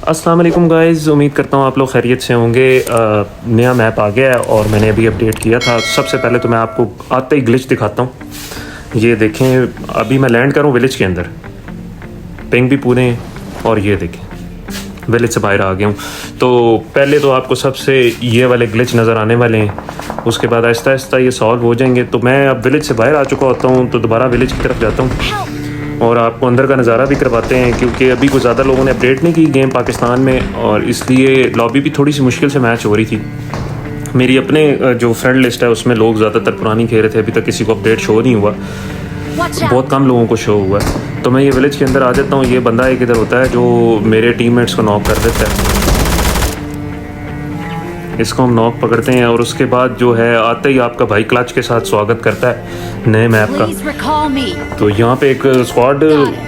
अस्सलाम वालेकुम गाइज़, उम्मीद करता हूँ आप लोग खैरियत से होंगे। नया मैप आ गया है और मैंने अभी अपडेट किया था। सबसे पहले तो मैं आपको आते ही ग्लिच दिखाता हूँ। ये देखें, अभी मैं लैंड करूँ विलेज के अंदर, पिंग भी पूरे हैं और ये देखें विलेज से बाहर आ गया हूँ। तो पहले तो आपको सबसे ये वाले ग्लिच नज़र आने वाले हैं, उसके बाद आहिस्ता आहिस्ता ये सॉल्व हो जाएंगे। तो मैं अब विलेज से बाहर आ चुका होता हूँ, तो दोबारा विलेज की तरफ जाता हूँ और आपको अंदर का नज़ारा भी करवाते हैं, क्योंकि अभी कुछ ज़्यादा लोगों ने अपडेट नहीं की गेम पाकिस्तान में, और इसलिए लॉबी भी थोड़ी सी मुश्किल से मैच हो रही थी। मेरी अपने जो फ्रेंड लिस्ट है उसमें लोग ज़्यादातर पुरानी खेल रहे थे, अभी तक किसी को अपडेट शो नहीं हुआ, बहुत कम लोगों को शो हुआ है। तो मैं ये विलेज के अंदर आ जाता हूँ। ये बंदा एक इधर होता है जो मेरे टीममेट्स को नॉक कर देता है, इसको हम नॉक पकड़ते हैं और उसके बाद जो है आते ही आपका भाई क्लच के साथ स्वागत करता है नए मैप का। तो यहाँ पे एक स्क्वाड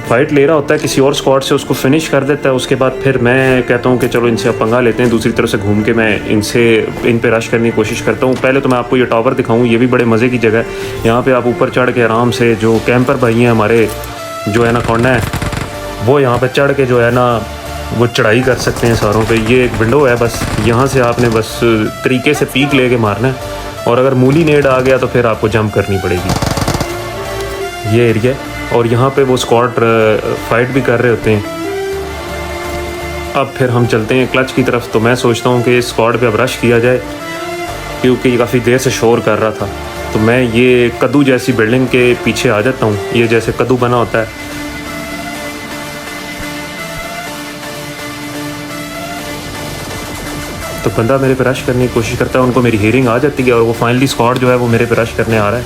फाइट ले रहा होता है किसी और स्क्वाड से, उसको फिनिश कर देता है। उसके बाद फिर मैं कहता हूँ कि चलो इनसे अब पंगा लेते हैं, दूसरी तरफ से घूम के मैं इन पे रश करने की कोशिश करता हूँ। पहले तो मैं आपको ये टावर दिखाऊँ, ये भी बड़े मज़े की जगह है। यहाँ पर आप ऊपर चढ़ के आराम से, जो कैंपर भाई हैं हमारे जो है ना खोना है, वो यहाँ पर चढ़ के जो है ना वो चढ़ाई कर सकते हैं सारों पे। ये एक विंडो है, बस यहाँ से आपने बस तरीके से पीक लेके मारना है, और अगर मूली नेड आ गया तो फिर आपको जंप करनी पड़ेगी। ये एरिया, और यहाँ पे वो स्क्वाड फाइट भी कर रहे होते हैं। अब फिर हम चलते हैं क्लच की तरफ। तो मैं सोचता हूँ कि इस स्क्वाड पे अब रश किया जाए, क्योंकि ये काफ़ी देर से शोर कर रहा था। तो मैं ये कद्दू जैसी बिल्डिंग के पीछे आ जाता हूँ, ये जैसे कद्दू बना होता है। तो बंदा मेरे पे रश करने की कोशिश करता है, उनको मेरी हियरिंग आ जाती है और वो फाइनली स्क्वाड जो है वो मेरे पे रश करने आ रहा है।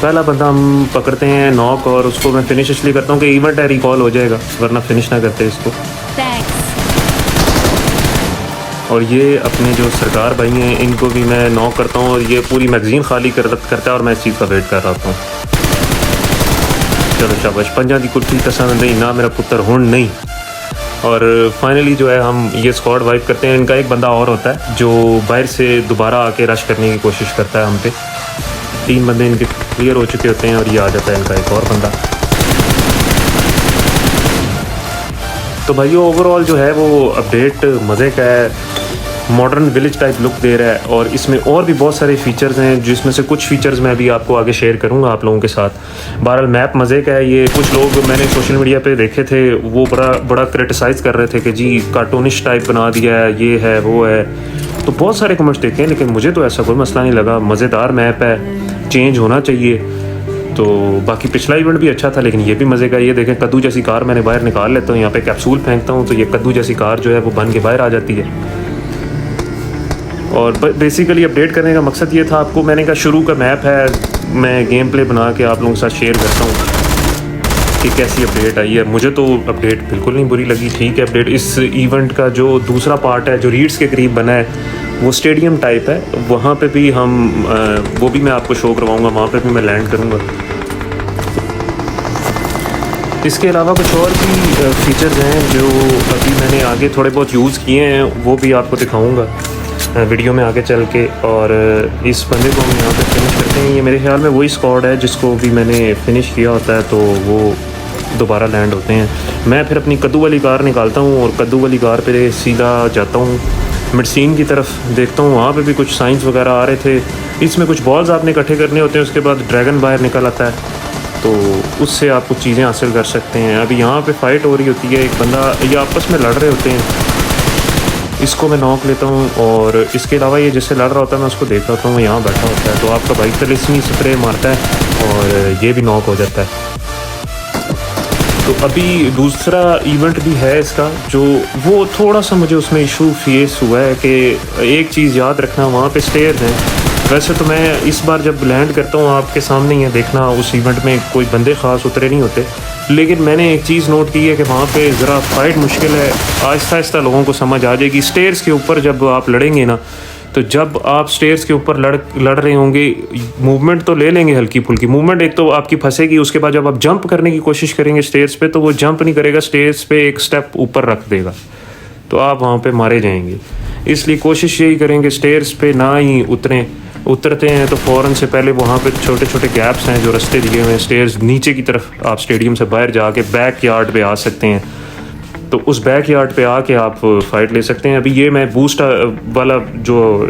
पहला बंदा हम पकड़ते हैं नॉक, और उसको मैं फिनिश इसलिए करता हूँ कि इवेंट है, रिकॉल हो जाएगा, वरना फिनिश ना करते इसको। और ये अपने जो सरकार भाई हैं इनको भी मैं नॉक करता हूँ, और ये पूरी मैगजीन खाली करता है और मैं इस चीज़ का वेट कर रहा हूँ। चलो शाबाश, पंजा की कुर्सी पसंद नहीं ना मेरा पुत्र हुण नहीं। और फाइनली जो है हम ये स्क्वाड वाइप करते हैं। इनका एक बंदा और होता है जो बाहर से दोबारा आके रश करने की कोशिश करता है हम पे। 3 बंदे इनके क्लियर हो चुके होते हैं और ये आ जाता है इनका एक और बंदा। तो भाई ओवरऑल जो है वो अपडेट मज़े का है, मॉडर्न विलेज टाइप लुक दे रहा है, और इसमें और भी बहुत सारे फीचर्स हैं, जिसमें से कुछ फीचर्स मैं अभी आपको आगे शेयर करूंगा आप लोगों के साथ। बहरहाल मैप मज़े का है। ये कुछ लोग मैंने सोशल मीडिया पे देखे थे, वो बड़ा क्रिटिसाइज़ कर रहे थे कि जी कार्टूनिश टाइप बना दिया है, ये है वो है। तो बहुत सारे कमेंट्स देखे हैं, लेकिन मुझे तो ऐसा कोई मसला नहीं लगा। मज़ेदार मैप है, चेंज होना चाहिए। तो बाकी पिछला इवेंट भी अच्छा था, लेकिन ये भी मज़े का। ये देखें कद्दू जैसी कार मैंने बाहर निकाल लेता हूँ, यहाँ पे कैप्सूल फेंकता हूँ तो ये कद्दू जैसी कार जो है वो बन के बाहर आ जाती है। और बेसिकली अपडेट करने का मकसद ये था, आपको मैंने कहा शुरू का मैप है, मैं गेम प्ले बना के आप लोगों के साथ शेयर करता हूँ कि कैसी अपडेट आई है। मुझे तो अपडेट बिल्कुल नहीं बुरी लगी, ठीक है अपडेट। इस इवेंट का जो दूसरा पार्ट है जो रीड्स के करीब बना है, वो स्टेडियम टाइप है, वहाँ पे भी हम वो भी मैं आपको शो करवाऊँगा, वहाँ पे भी मैं लैंड करूँगा। इसके अलावा कुछ और भी फीचर्स हैं जो अभी मैंने आगे थोड़े बहुत यूज़ किए हैं, वो भी आपको दिखाऊँगा वीडियो में आगे चल के। और इस बंदे को हम यहाँ पे फिनिश करते हैं। ये मेरे ख्याल में वही स्क्वाड है जिसको भी मैंने फिनिश किया होता है, तो वो दोबारा लैंड होते हैं। मैं फिर अपनी कद्दू वाली कार निकालता हूँ और कद्दू वाली कार पे सीधा जाता हूँ मिडसीन की तरफ। देखता हूँ वहाँ पे भी कुछ साइंस वगैरह आ रहे थे। इसमें कुछ बॉल्स आपने इकट्ठे करने होते हैं, उसके बाद ड्रैगन बाहर निकल आता है, तो उससे आप कुछ चीज़ें हासिल कर सकते हैं। अभी यहाँ पे फ़ाइट हो रही होती है, एक बंदा ये आपस में लड़ रहे होते हैं, इसको मैं नॉक लेता हूँ। और इसके अलावा ये जिससे लड़ रहा होता है मैं उसको देख रहा हूँ, यहाँ बैठा होता है, तो आपका बाइक तलिस्मी स्प्रे मारता है और ये भी नॉक हो जाता है। तो अभी दूसरा इवेंट भी है इसका, जो वो थोड़ा सा मुझे उसमें इशू फेस हुआ है कि एक चीज़ याद रखना, वहाँ पे स्टेयर्स हैं। वैसे तो मैं इस बार जब लैंड करता हूँ आपके सामने ही है, देखना उस इवेंट में कोई बंदे ख़ास उतरे नहीं होते, लेकिन मैंने एक चीज़ नोट की है कि वहाँ पे ज़रा फाइट मुश्किल है। आहिस्ता आहिस्ता लोगों को समझ आ जाएगी। स्टेयर्स के ऊपर जब आप लड़ेंगे ना, तो जब आप स्टेयर्स के ऊपर लड़ रहे होंगे, मूवमेंट तो ले लेंगे, हल्की फुल्की मूवमेंट एक तो आपकी फंसेगी। उसके बाद जब आप जंप करने की कोशिश करेंगे स्टेयर्स पे, तो वो जंप नहीं करेगा, स्टेयर्स पे एक स्टेप ऊपर रख देगा, तो आप वहाँ पे मारे जाएंगे। इसलिए कोशिश यही करेंगे स्टेयर्स पे ना ही उतरें, उतरते हैं तो फ़ौरन से पहले वहाँ पे छोटे छोटे गैप्स हैं जो रास्ते दिए हुए हैं स्टेयर्स नीचे की तरफ, आप स्टेडियम से बाहर जाके बैक यार्ड पे आ सकते हैं। तो उस बैक यार्ड पे आके आप फ़ाइट ले सकते हैं। अभी ये मैं बूस्ट वाला जो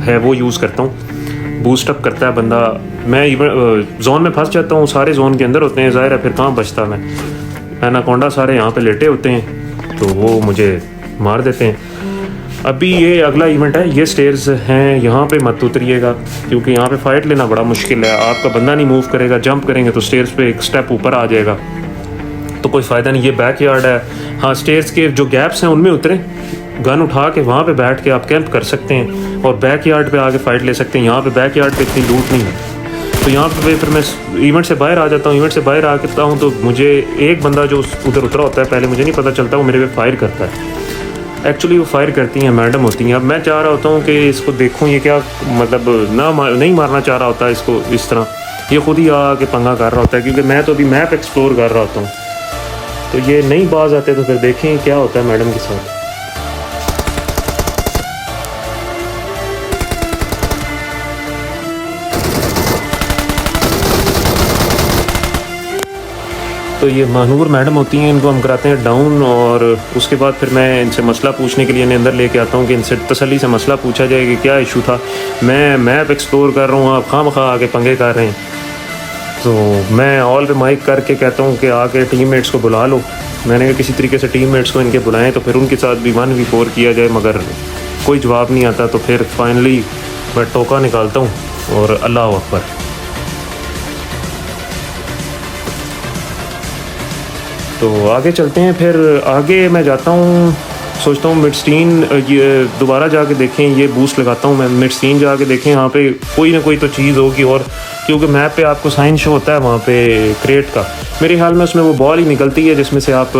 है वो यूज़ करता हूँ, बूस्ट अप करता है बंदा। मैं इवन जोन में फंस जाता हूँ, सारे जोन के अंदर होते हैं, ज़ाहिर है फिर कहाँ बचता मैं। एनाकोंडा सारे यहाँ पे लेटे होते हैं तो वो मुझे मार देते हैं। अभी ये अगला इवेंट है, ये स्टेयर्स हैं, यहाँ पे मत उतरिएगा क्योंकि यहाँ पे फ़ाइट लेना बड़ा मुश्किल है। आपका बंदा नहीं मूव करेगा, जंप करेंगे तो स्टेयर्स पे एक स्टेप ऊपर आ जाएगा, तो कोई फ़ायदा नहीं। ये बैक यार्ड है। हाँ, स्टेयर्स के जो गैप्स हैं उनमें उतरें, गन उठा के वहाँ पे बैठ के आप कैंप कर सकते हैं और बैक यार्ड पे आके फ़ाइट ले सकते हैं। यहाँ पे बैक यार्ड पे इतनी लूट नहीं है, तो यहाँ पे फिर मैं इवेंट से बाहर आ जाता हूँ। इवेंट से बाहर आता हूँ तो मुझे एक बंदा जो उधर उतरा होता है, पहले मुझे नहीं पता चलता, वो मेरे पे फायर करता है। एक्चुअली वो फायर करती हैं, मैडम होती हैं। अब मैं चाह रहा होता हूँ कि इसको देखूँ ये क्या, मतलब नहीं मारना चाह रहा होता है इसको इस तरह, ये खुद ही आके पंगा कर रहा होता है क्योंकि मैं तो अभी मैप एक्सप्लोर कर रहा होता हूँ। तो ये नहीं बाज आते तो फिर देखें क्या होता है मैडम के साथ। तो ये महानूर मैडम होती हैं, इनको हम कराते हैं डाउन और उसके बाद फिर मैं इनसे मसला पूछने के लिए इन्हें अंदर लेके आता हूँ कि इनसे तसल्ली से मसला पूछा जाए कि क्या इशू था। मैं मैप एक्सप्लोर कर रहा हूँ, आप खामखा आके पंगे कर रहे हैं। तो मैं ऑल पे माइक करके कहता हूँ कि आके टीममेट्स को बुला लो। मैंने किसी तरीके से टीममेट्स को इनके बुलाएं तो फिर उनके साथ भी 1v4 किया जाए, मगर कोई जवाब नहीं आता। तो फिर फाइनली मैं टोका निकालता हूँ और अल्लाह अकबर। तो आगे चलते हैं। फिर आगे मैं जाता हूँ, सोचता हूँ मिडस्टीन ये दोबारा जाके देखें, ये बूस्ट लगाता हूँ मैं, मिडस्टीन जाके देखें यहाँ पे कोई ना कोई तो चीज़ होगी। और क्योंकि मैप पे आपको साइन शो होता है वहाँ पे क्रेट का, मेरे ख्याल में उसमें वो बॉल ही निकलती है जिसमें से आप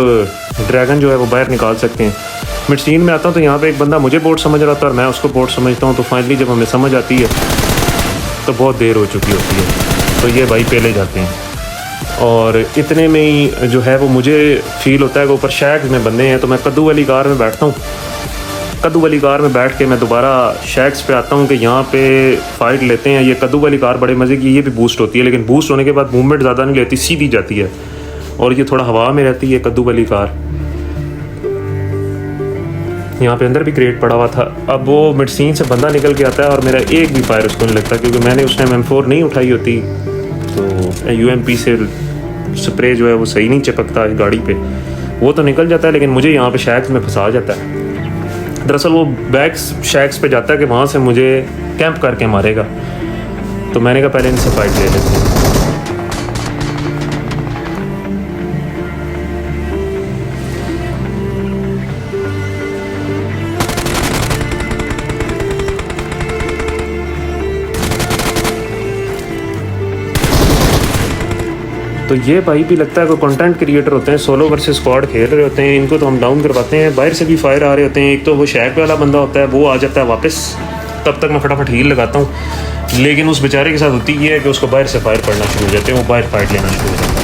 ड्रैगन जो है वो बाहर निकाल सकते हैं। मिडस्टीन में आता हूँ तो यहाँ पे एक बंदा मुझे बोट समझ रहा था और मैं उसको बोट समझता हूँ। तो फाइनली जब हमें समझ आती है तो बहुत देर हो चुकी होती है, तो ये भाई पहले जाते हैं। और इतने में ही जो है वो मुझे फील होता है कि ऊपर शैक्स में बंदे हैं, तो मैं कद्दू वाली कार में बैठता हूँ। कद्दू वाली कार में बैठ के मैं दोबारा शैक्स पे आता हूँ कि यहाँ पे फ़ाइट लेते हैं। ये कद्दू वाली कार बड़े मज़े की, ये भी बूस्ट होती है, लेकिन बूस्ट होने के बाद मूवमेंट ज़्यादा नहीं लेती, सीधी जाती है और ये थोड़ा हवा में रहती है कद्दू वाली कार। यहाँ पे अंदर भी क्रेट पड़ा हुआ था। अब वो मिडसीन से बंदा निकल के आता है और मेरा एक भी फायर उसको नहीं लगता क्योंकि मैंने उस टाइम M4 नहीं उठाई होती, तो UMP से स्प्रे जो है वो सही नहीं चिपकता है गाड़ी पे, वो तो निकल जाता है लेकिन मुझे यहाँ पे शैक्स में फंसा जाता है। दरअसल वो बैक शैक्स पे जाता है कि वहाँ से मुझे कैंप करके मारेगा, तो मैंने कहा पहले इनसे फाइट ले लेते हैं। तो ये भाई भी लगता है कोई कंटेंट क्रिएटर होते हैं, सोलो वर्सेस स्क्वाड खेल रहे होते हैं। इनको तो हम डाउन करवाते हैं, बाहर से भी फायर आ रहे होते हैं। एक तो वो शैक वाला बंदा होता है, वो आ जाता है वापस, तब तक मैं फटाफट हील लगाता हूँ। लेकिन उस बेचारे के साथ होती ये है कि उसको बाहर से फायर पड़ना शुरू हो जाते हैं, वो बाहर फाइट लेना शुरू हो जाता है।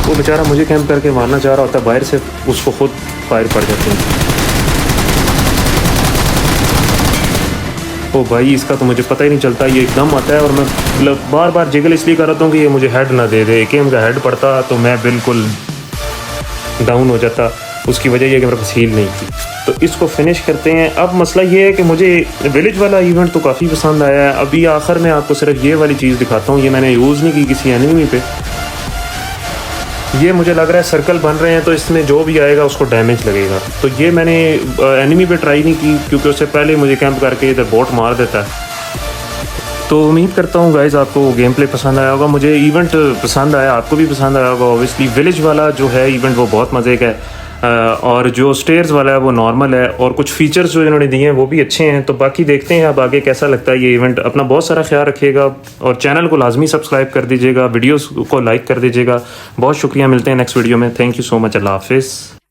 वो बेचारा मुझे कैंप करके मारना चाह रहा होता है, बाहर से उसको खुद फायर पड़ जाते हैं। ओ भाई, इसका तो मुझे पता ही नहीं चलता, ये एकदम आता है और मैं मतलब बार बार जिगल इसलिए कर रहा हूँ कि ये मुझे हेड ना दे दे। AK का हेड पड़ता तो मैं बिल्कुल डाउन हो जाता। उसकी वजह यह कि मेरे पास हील नहीं थी। तो इसको फिनिश करते हैं। अब मसला ये है कि मुझे विलेज वाला इवेंट तो काफ़ी पसंद आया है। अभी आखिर में आपको सिर्फ ये वाली चीज़ दिखाता हूँ, ये मैंने यूज़ नहीं की किसी एनिमी पे। ये मुझे लग रहा है सर्कल बन रहे हैं तो इसमें जो भी आएगा उसको डैमेज लगेगा। तो ये मैंने एनिमी पे ट्राई नहीं की क्योंकि उससे पहले मुझे कैंप करके इधर बोट मार देता है। तो उम्मीद करता हूँ गाइज़ आपको गेम प्ले पसंद आया होगा। मुझे इवेंट पसंद आया, आपको भी पसंद आया होगा। ऑब्वियसली विलेज वाला जो है इवेंट वो बहुत मज़े का है और जो स्टेयर्स वाला है वो नॉर्मल है और कुछ फीचर्स जो इन्होंने दिए हैं वो भी अच्छे हैं। तो बाकी देखते हैं अब आगे कैसा लगता है ये इवेंट। अपना बहुत सारा ख्याल रखिएगा और चैनल को लाजमी सब्सक्राइब कर दीजिएगा, वीडियोस को लाइक कर दीजिएगा। बहुत शुक्रिया, मिलते हैं नेक्स्ट वीडियो में। थैंक यू सो मच, अल्लाह हाफिज़।